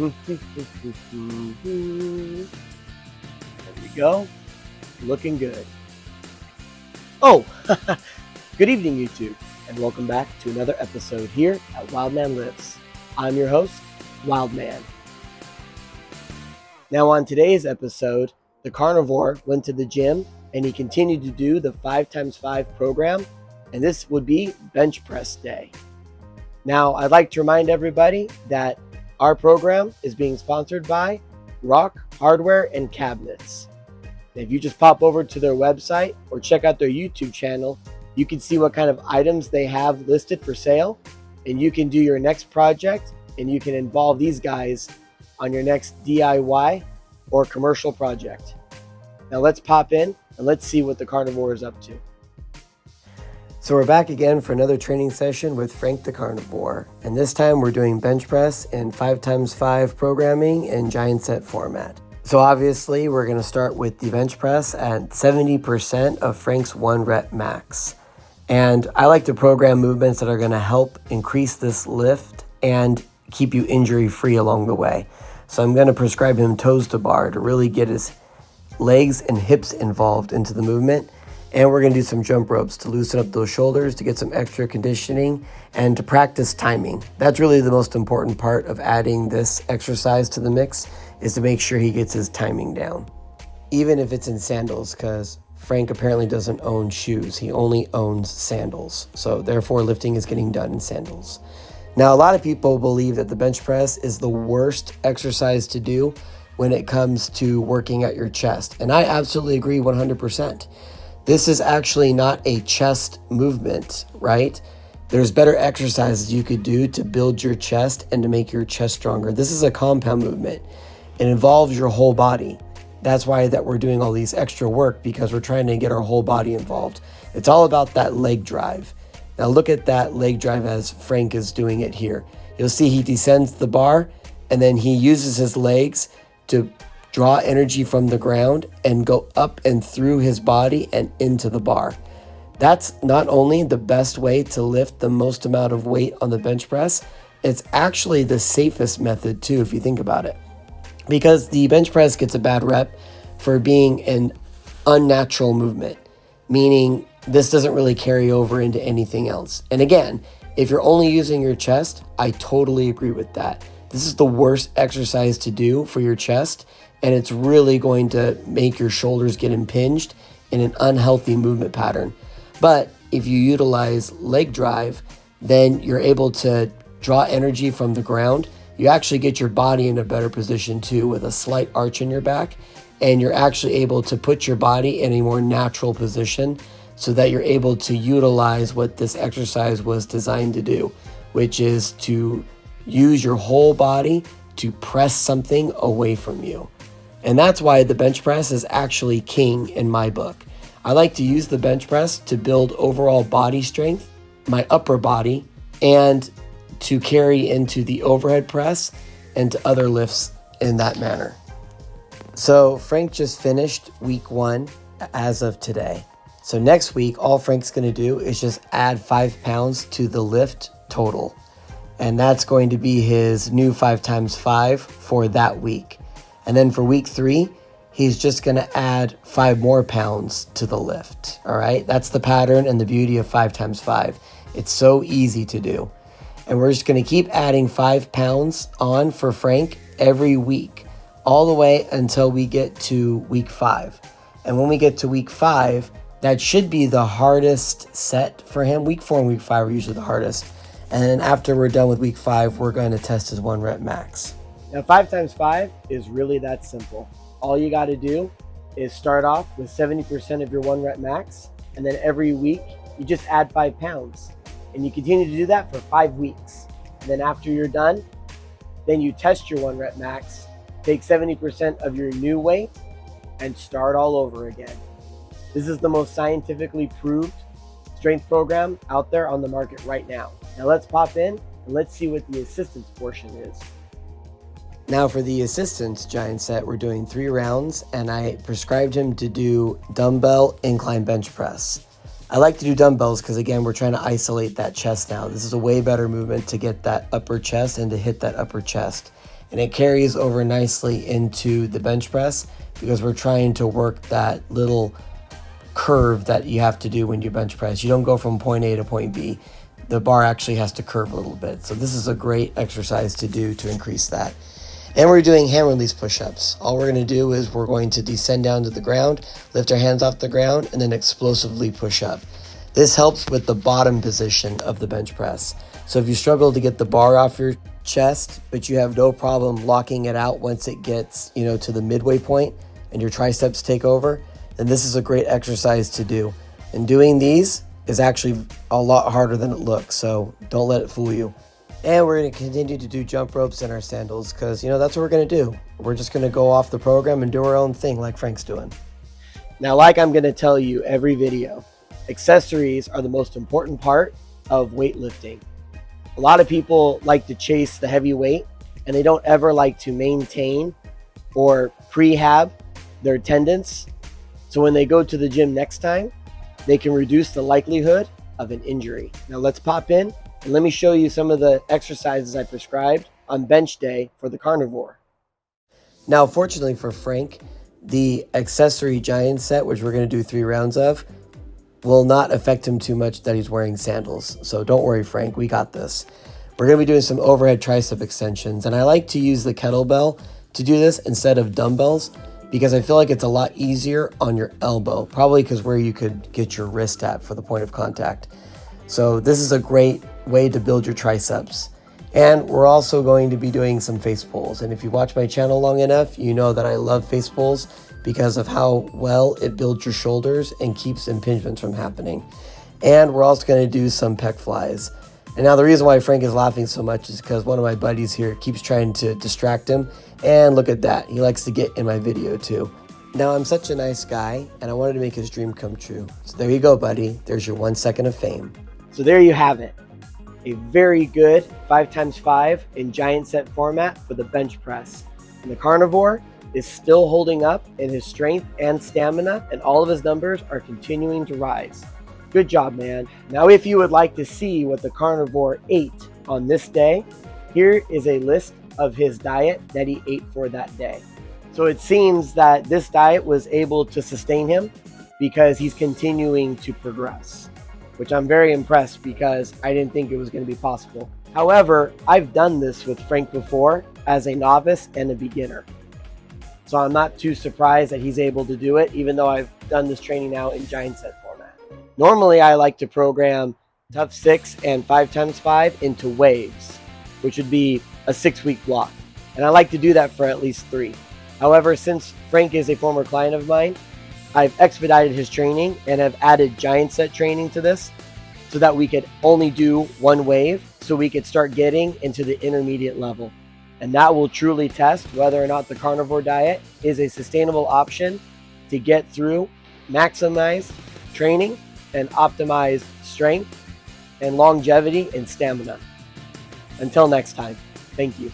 we go. Looking good. Oh, good evening, YouTube, and welcome back to another episode here at WILDMAN Lives. I'm your host, WILDMAN. Now on today's episode, the Carnivore went to the gym and he continued to do the 5x5 program, and this would be bench press day. Now, I'd like to remind everybody that our program is being sponsored by Rok Hardware Cabinets. If you just pop over to their website or check out their YouTube channel, you can see what kind of items they have listed for sale, and you can do your next project and you can involve these guys on your next DIY or commercial project. Now let's pop in and let's see what the Carnivore is up to. So we're back again for another training session with Frank the Carnivore, and this time we're doing bench press in 5x5 programming in giant set format. So obviously we're going to start with the bench press at 70% of Frank's 1 rep max. And I like to program movements that are going to help increase this lift and keep you injury free along the way. So I'm going to prescribe him toes to bar to really get his legs and hips involved into the movement. And we're going to do some jump ropes to loosen up those shoulders, to get some extra conditioning, and to practice timing. That's really the most important part of adding this exercise to the mix, is to make sure he gets his timing down. Even if it's in sandals, because Frank apparently doesn't own shoes. He only owns sandals. So therefore, lifting is getting done in sandals. Now, a lot of people believe that the bench press is the worst exercise to do when it comes to working at your chest. And I absolutely agree 100%. This is actually not a chest movement, right? There's better exercises you could do to build your chest and to make your chest stronger. This is a compound movement. It involves your whole body. That's why that we're doing all these extra work, because we're trying to get our whole body involved. It's all about that leg drive. Now look at that leg drive as Frank is doing it here. You'll see he descends the bar and then he uses his legs to draw energy from the ground and go up and through his body and into the bar. That's not only the best way to lift the most amount of weight on the bench press, it's actually the safest method too, if you think about it. Because the bench press gets a bad rep for being an unnatural movement, meaning this doesn't really carry over into anything else. And again, if you're only using your chest, I totally agree with that. This is the worst exercise to do for your chest, and it's really going to make your shoulders get impinged in an unhealthy movement pattern. But if you utilize leg drive, then you're able to draw energy from the ground. You actually get your body in a better position too, with a slight arch in your back, and you're actually able to put your body in a more natural position so that you're able to utilize what this exercise was designed to do, which is to use your whole body to press something away from you. And that's why the bench press is actually king in my book. I like to use the bench press to build overall body strength, my upper body, and to carry into the overhead press and to other lifts in that manner. So Frank just finished week 1 as of today. So next week, all Frank's going to do is just add 5 pounds to the lift total. And that's going to be his new 5x5 for that week. And then for week 3, he's just going to add 5 more pounds to the lift. All right. That's the pattern and the beauty of 5x5. It's so easy to do. And we're just going to keep adding 5 pounds on for Frank every week, all the way until we get to week 5. And when we get to week 5, that should be the hardest set for him. Week 4 and week 5 are usually the hardest. And then after we're done with week 5, we're going to test his 1 rep max. Now 5x5 is really that simple. All you got to do is start off with 70% of your 1 rep max, and then every week you just add 5 pounds. And you continue to do that for 5 weeks. And then after you're done, then you test your 1 rep max, take 70% of your new weight, and start all over again. This is the most scientifically proved strength program out there on the market right now. Now let's pop in and let's see what the assistance portion is. Now for the assistance giant set, we're doing 3 rounds, and I prescribed him to do dumbbell incline bench press. I like to do dumbbells because, again, we're trying to isolate that chest now. This is a way better movement to get that upper chest and to hit that upper chest. and it carries over nicely into the bench press because we're trying to work that little curve that you have to do when you bench press. You don't go from point A to point B. The bar actually has to curve a little bit. So this is a great exercise to do to increase that. And we're doing hand release push-ups. All we're going to do is we're going to descend down to the ground, lift our hands off the ground, and then explosively push up. This helps with the bottom position of the bench press. So if you struggle to get the bar off your chest, but you have no problem locking it out once it gets, to the midway point and your triceps take over, then this is a great exercise to do. And doing these is actually a lot harder than it looks, so don't let it fool you. And we're going to continue to do jump ropes in our sandals because, that's what we're going to do. We're just going to go off the program and do our own thing like Frank's doing. Now, like I'm going to tell you every video, accessories are the most important part of weightlifting. A lot of people like to chase the heavy weight and they don't ever like to maintain or prehab their tendons. So when they go to the gym next time, they can reduce the likelihood of an injury. Now let's pop in and let me show you some of the exercises I prescribed on bench day for the Carnivore. Now, fortunately for Frank, the accessory giant set, which we're going to do 3 rounds of, will not affect him too much that he's wearing sandals. So don't worry, Frank, we got this. We're going to be doing some overhead tricep extensions, and I like to use the kettlebell to do this instead of dumbbells because I feel like it's a lot easier on your elbow, probably because where you could get your wrist at for the point of contact. So this is a great way to build your triceps. And we're also going to be doing some face pulls. And if you watch my channel long enough, you know that I love face pulls because of how well it builds your shoulders and keeps impingements from happening. And we're also going to do some pec flies. And now the reason why Frank is laughing so much is because one of my buddies here keeps trying to distract him. And look at that, he likes to get in my video too. Now, I'm such a nice guy and I wanted to make his dream come true. So there you go, buddy. There's your 1 second of fame. So there you have it. A very good 5x5 in giant set format for the bench press. And the Carnivore is still holding up in his strength and stamina, and all of his numbers are continuing to rise. Good job, man. Now, if you would like to see what the Carnivore ate on this day, here is a list of his diet that he ate for that day. So it seems that this diet was able to sustain him because he's continuing to progress, which I'm very impressed because I didn't think it was going to be possible. However, I've done this with Frank before as a novice and a beginner. So I'm not too surprised that he's able to do it, even though I've done this training now in giant set format. Normally, I like to program Tough 6 and 5x5 into waves, which would be a 6-week block. And I like to do that for at least 3. However, since Frank is a former client of mine, I've expedited his training and have added giant set training to this so that we could only do 1 wave so we could start getting into the intermediate level. And that will truly test whether or not the Carnivore diet is a sustainable option to get through maximized training and optimized strength and longevity and stamina. Until next time, thank you.